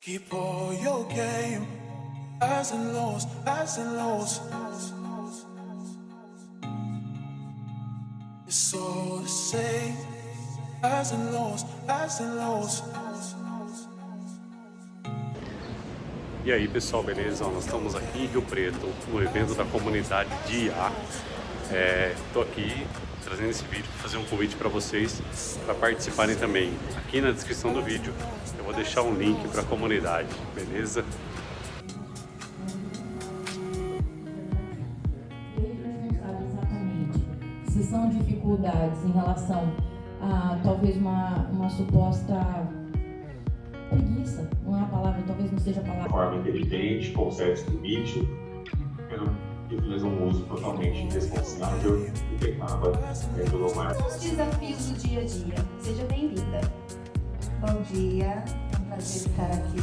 Keep all your game, highs and lows, highs and lows. It's all the same, highs and lows, highs and lows. E aí pessoal, beleza? Nós estamos aqui em Rio Preto, no evento da Comunidade IA. Estou aqui trazendo esse vídeo para fazer um convite para vocês para participarem também. Aqui na descrição do vídeo eu vou deixar um link para a comunidade, beleza? Ele não sabe exatamente se são dificuldades em relação a talvez uma suposta preguiça, não é a palavra, talvez não seja a palavra. De forma inteligente, com certo limite, e fez um uso totalmente irresponsável e que acaba sendo mais. Os desafios do dia a dia. Seja bem-vinda. Bom dia, é um prazer estar aqui.